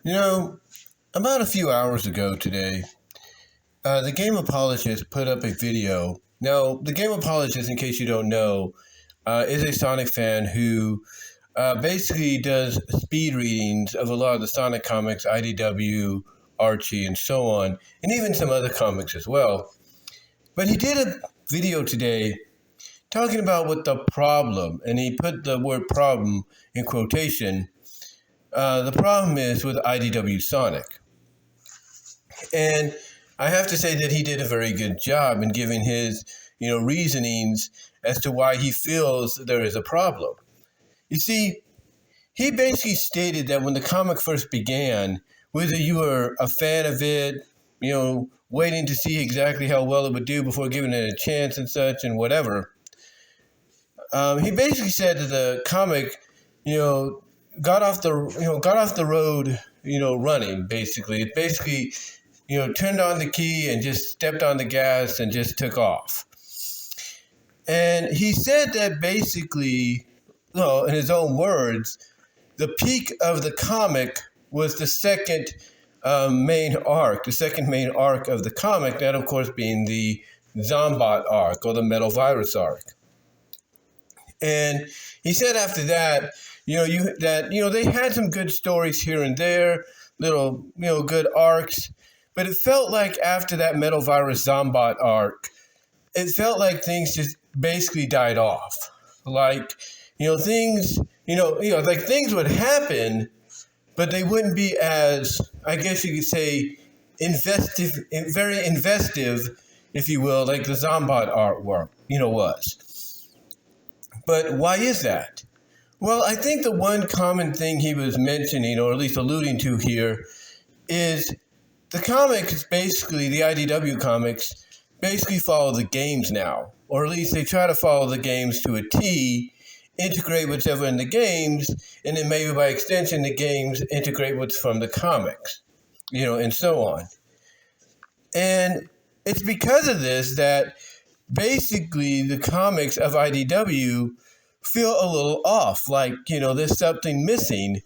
You know, about a few hours ago today, the Game Apologist put up a video. Now, the Game Apologist, in case you don't know, is a Sonic fan who basically does speed readings of a lot of the Sonic comics, IDW, Archie, and so on, and even some other comics as well. But he did a video today talking about what the problem, and he put the word problem in quotation. The problem is with IDW Sonic. And I have to say that he did a very good job in giving his, reasonings as to why he feels there is a problem. You see, he basically stated that when the comic first began, whether you were a fan of it, waiting to see exactly how well it would do before giving it a chance and such and whatever, he basically said that the comic, got off the road, running. Basically, it basically, turned on the key and just stepped on the gas and just took off. And he said that basically, in his own words, the peak of the comic was the second main arc, of the comic, that of course being the Zombot arc or the Metal Virus arc. And he said after that, they had some good stories here and there, little, good arcs, but it felt like after that Metal Virus Zombot arc, it felt like things just basically died off. Like, things, like things would happen, but they wouldn't be as, I guess you could say, very investive, if you will, like the Zombot artwork, was. But why is that? Well, I think the one common thing he was mentioning, or at least alluding to here, is the comics, basically, the IDW comics, basically follow the games now. Or at least they try to follow the games to a T, integrate whatever in the games, and then maybe by extension the games integrate what's from the comics, and so on. And it's because of this that basically the comics of IDW feel a little off, like, there's something missing.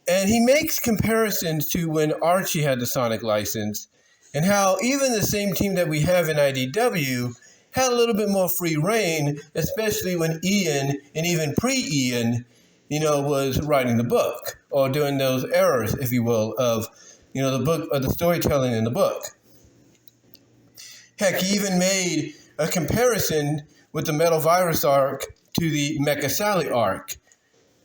And he makes comparisons to when Archie had the Sonic license and how even the same team that we have in IDW had a little bit more free reign, especially when Ian and even pre-Ian, was writing the book or doing those errors, if you will, of, the book or the storytelling in the book. Heck, he even made a comparison with the Metal Virus arc to the Mecha Sally arc.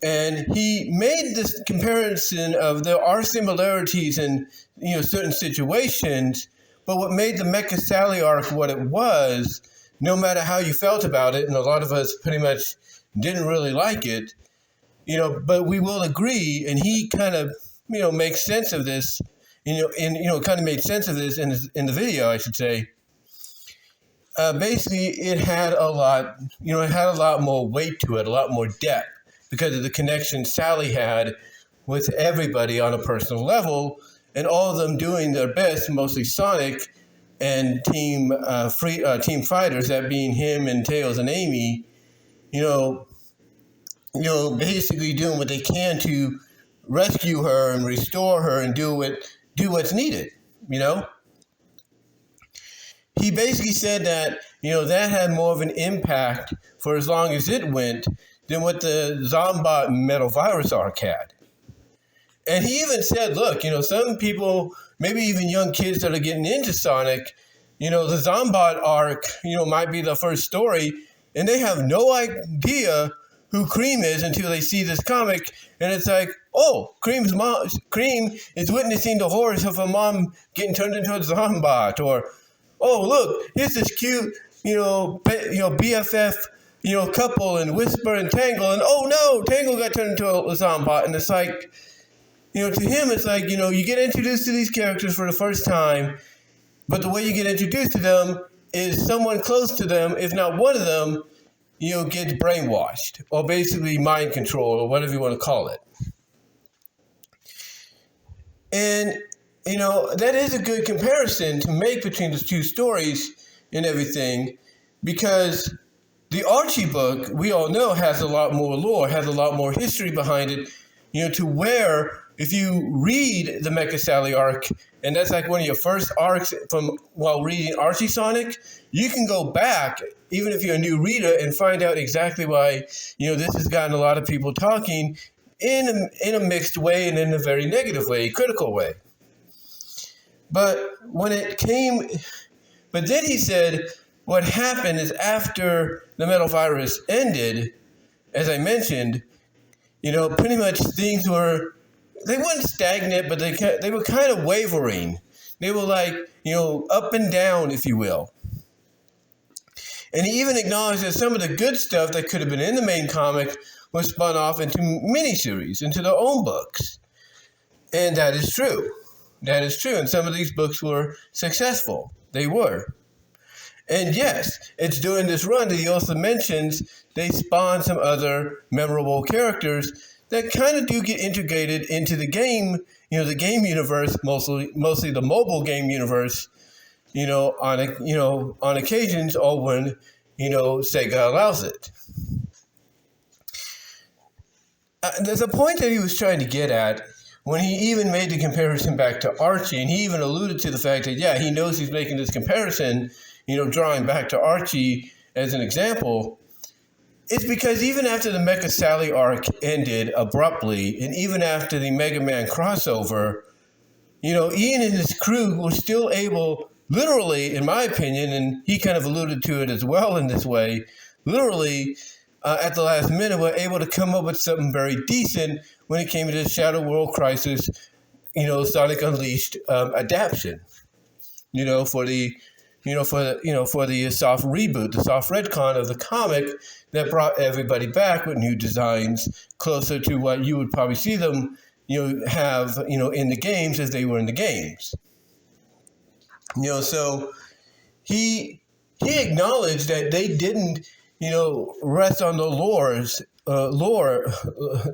And he made this comparison of there are similarities in, certain situations, but what made the Mecha Sally arc what it was, no matter how you felt about it, and a lot of us pretty much didn't really like it, but we will agree, and he kind of, makes sense of this, kind of made sense of this in the video, I should say. Basically, it had a lot more weight to it, a lot more depth, because of the connection Sally had with everybody on a personal level, and all of them doing their best, mostly Sonic and Team Fighters, that being him and Tails and Amy, basically doing what they can to rescue her and restore her and do what's needed, He basically said that, that had more of an impact for as long as it went than what the Zombot Metal Virus arc had. And he even said, look, some people, maybe even young kids that are getting into Sonic, the Zombot arc, might be the first story, and they have no idea who Cream is until they see this comic, and it's like, oh, Cream is witnessing the horrors of her mom getting turned into a Zombot, or, oh, look, here's this cute, BFF, couple and Whisper and Tangle, and oh no, Tangle got turned into a Zombot, and it's like, to him, it's like, you get introduced to these characters for the first time, but the way you get introduced to them is someone close to them, if not one of them, gets brainwashed, or basically mind control, or whatever you want to call it. And, that is a good comparison to make between the two stories and everything, because the Archie book, we all know, has a lot more lore, has a lot more history behind it, to where if you read the Mecha Sally arc, and that's like one of your first arcs from while reading Archie Sonic, you can go back, even if you're a new reader, and find out exactly why, this has gotten a lot of people talking in a mixed way and in a very negative way, a critical way. But then he said, what happened is after the metal virus ended, as I mentioned, pretty much things they weren't stagnant, but they were kind of wavering. They were like, up and down, if you will. And he even acknowledged that some of the good stuff that could have been in the main comic was spun off into miniseries, into their own books. And that is true. That is true. And some of these books were successful. They were. And yes, it's during this run that he also mentions they spawned some other memorable characters that kind of do get integrated into the game, the game universe, mostly the mobile game universe, on occasions or when, Sega allows it. There's a point that he was trying to get at when he even made the comparison back to Archie, and he even alluded to the fact that, yeah, he knows he's making this comparison, drawing back to Archie as an example. It's because even after the Mecha Sally arc ended abruptly, and even after the Mega Man crossover, Ian and his crew were still able, literally, in my opinion, and he kind of alluded to it as well in this way, literally, at the last minute, were able to come up with something very decent when it came to the Shadow World Crisis, Sonic Unleashed adaptation, for the soft reboot, the soft retcon of the comic that brought everybody back with new designs closer to what you would probably see them, have, in the games as they were in the games. So he acknowledged that they didn't, rest on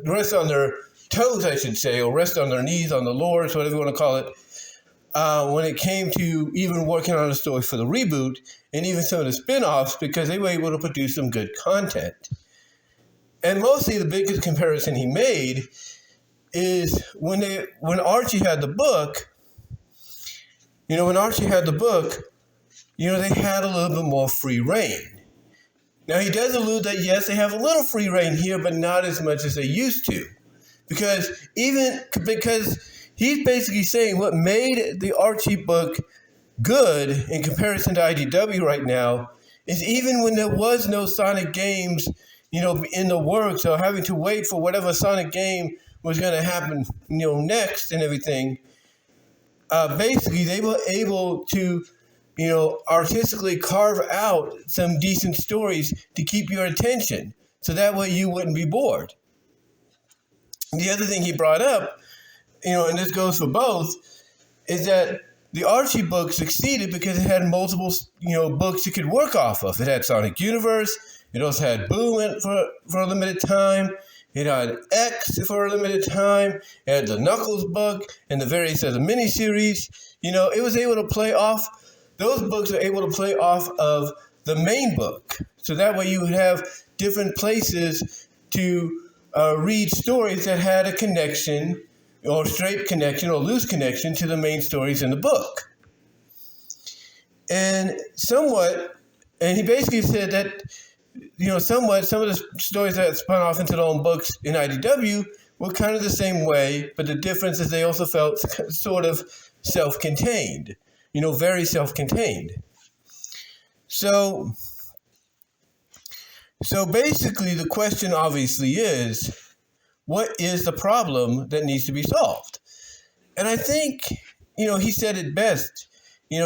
rest on their toes, I should say, or rest on their knees, on the lores, whatever you want to call it, when it came to even working on a story for the reboot and even some of the spin-offs, because they were able to produce some good content. And mostly the biggest comparison he made is when Archie had the book, they had a little bit more free reign. Now, he does allude that, yes, they have a little free reign here, but not as much as they used to. Because he's basically saying what made the Archie book good in comparison to IDW right now is even when there was no Sonic games, in the works, or having to wait for whatever Sonic game was going to happen, next and everything, basically they were able to artistically carve out some decent stories to keep your attention. So that way you wouldn't be bored. The other thing he brought up, and this goes for both, is that the Archie book succeeded because it had multiple, books you could work off of. It had Sonic Universe. It also had Boom for a limited time. It had X for a limited time. It had the Knuckles book and the various other miniseries. It was able to play off. Those books are able to play off of the main book. So that way you would have different places to read stories that had a connection, or straight connection, or loose connection to the main stories in the book. And he basically said that, some of the stories that spun off into their own books in IDW were kind of the same way, but the difference is they also felt sort of self-contained. Very self-contained. So basically the question obviously is, what is the problem that needs to be solved? And I think, he said it best,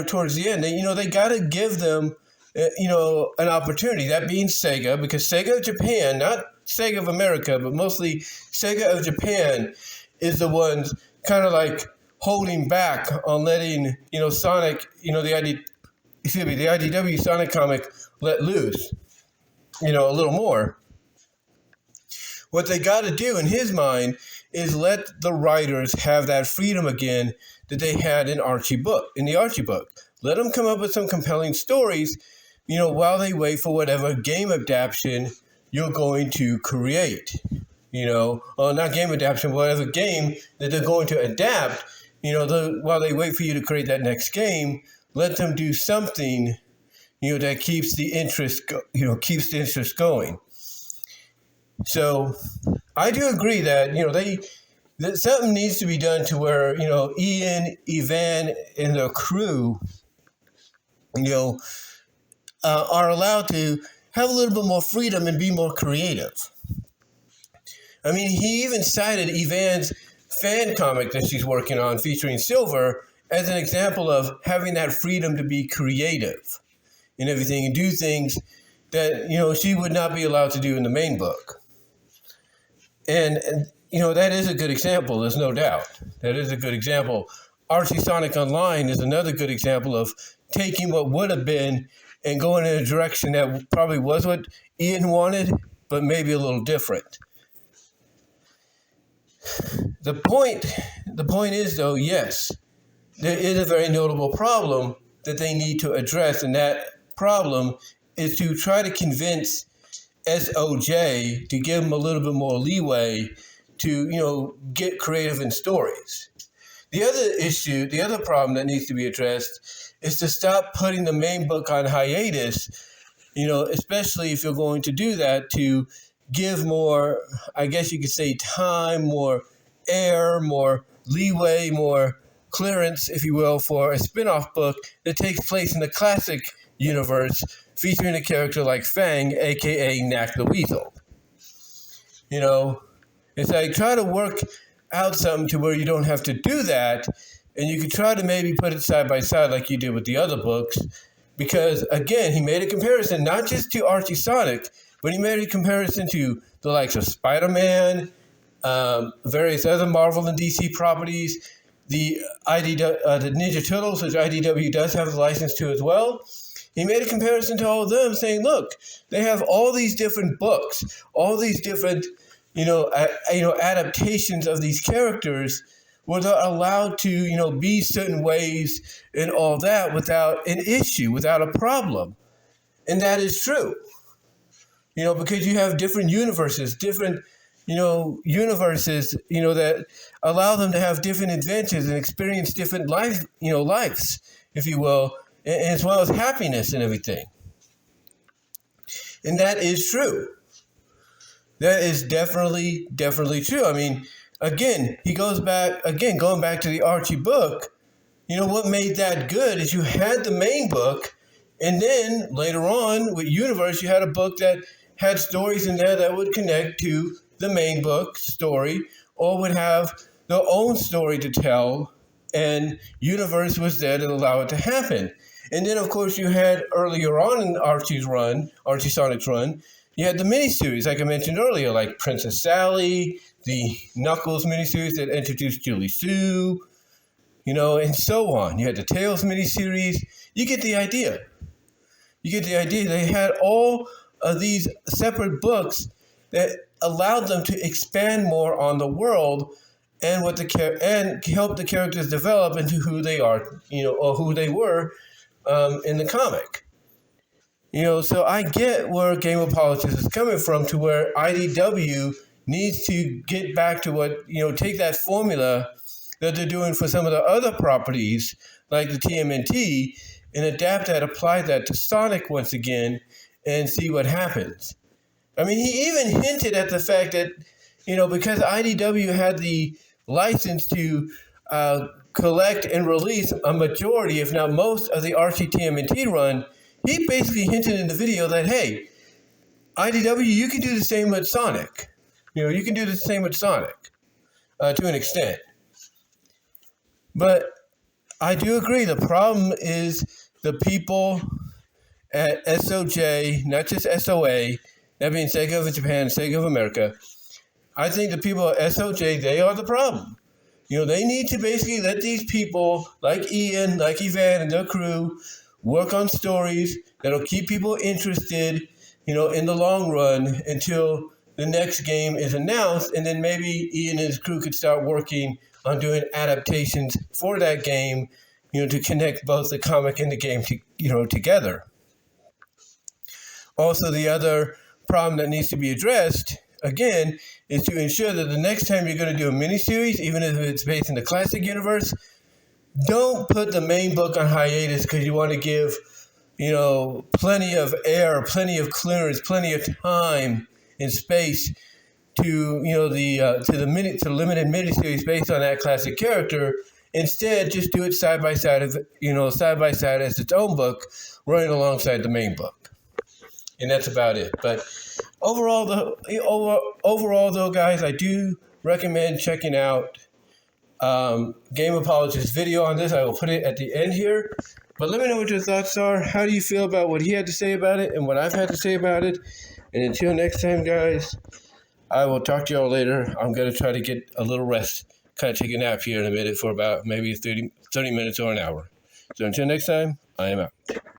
towards the end, that, they got to give them, an opportunity, that being Sega, because Sega of Japan, not Sega of America, but mostly Sega of Japan is the ones kind of like holding back on letting, Sonic, the IDW Sonic comic let loose, a little more. What they got to do in his mind is let the writers have that freedom again that they had in the Archie book. Let them come up with some compelling stories, while they wait for whatever game adaptation you're going to create. not game adaptation, whatever game that they're going to adapt, while they wait for you to create that next game, let them do something, that keeps the interest going. So I do agree that, that something needs to be done to where, Ian, Evan, and the crew, are allowed to have a little bit more freedom and be more creative. I mean, he even cited Evan's fan comic that she's working on featuring Silver as an example of having that freedom to be creative and everything and do things that, she would not be allowed to do in the main book. And that is a good example, there's no doubt. That is a good example. Archie Sonic Online is another good example of taking what would have been and going in a direction that probably was what Ian wanted, but maybe a little different. The point is, though, yes, there is a very notable problem that they need to address, and that problem is to try to convince SOJ to give them a little bit more leeway to, get creative in stories. The other problem that needs to be addressed is to stop putting the main book on hiatus, especially if you're going to do that, to give more, I guess you could say, time, more air, more leeway, more clearance, if you will, for a spin-off book that takes place in the classic universe featuring a character like Fang, a.k.a. Knack the Weasel. It's like try to work out something to where you don't have to do that, and you could try to maybe put it side by side like you did with the other books, because, again, he made a comparison not just to Archie Sonic, but he made a comparison to the likes of Spider-Man, various other Marvel and DC properties, the Ninja Turtles, which IDW does have the license to as well. He made a comparison to all of them, saying, look, they have all these different books, all these different, adaptations of these characters where they're allowed to, be certain ways and all that without an issue, without a problem. And that is true. Because you have different universes, that allow them to have different adventures and experience different lives, if you will, as well as happiness and everything. And that is true. That is definitely true. I mean, again, going back to the Archie book, what made that good is you had the main book, and then later on with Universe, you had a book that had stories in there that would connect to the main book story or would have their own story to tell, and Universe was there to allow it to happen. And then, of course, you had earlier on in Archie Sonic's run, you had the miniseries, like I mentioned earlier, like Princess Sally, the Knuckles miniseries that introduced Julie Sue, and so on. You had the Tails miniseries. You get the idea. They had all of these separate books that allowed them to expand more on the world and and help the characters develop into who they are, or who they were in the comic. So I get where Game of Politics is coming from, to where IDW needs to get back to what, take that formula that they're doing for some of the other properties, like the TMNT, and adapt that, apply that to Sonic once again, and see what happens. I mean, he even hinted at the fact that, because IDW had the license to collect and release a majority, if not most, of the Archie TMNT run, he basically hinted in the video that, hey, IDW, you can do the same with Sonic. You can do the same with Sonic to an extent. But I do agree, the problem is the people at SOJ, not just SOA, that being Sega of Japan, Sega of America. I think the people at SOJ, they are the problem. They need to basically let these people, like Ian, like Evan and their crew, work on stories that'll keep people interested, in the long run until the next game is announced, and then maybe Ian and his crew could start working on doing adaptations for that game, to connect both the comic and the game, together. Also, the other problem that needs to be addressed, again, is to ensure that the next time you're going to do a miniseries, even if it's based in the classic universe, don't put the main book on hiatus because you want to give, plenty of air, plenty of clearance, plenty of time and space to, to the limited miniseries based on that classic character. Instead, just do it side by side as its own book, running alongside the main book, and that's about it. But overall, though, guys, I do recommend checking out Game Apologist's video on this. I will put it at the end here. But let me know what your thoughts are. How do you feel about what he had to say about it and what I've had to say about it? And until next time, guys, I will talk to y'all later. I'm going to try to get a little rest, kind of take a nap here in a minute for about maybe 30 minutes or an hour. So until next time, I am out.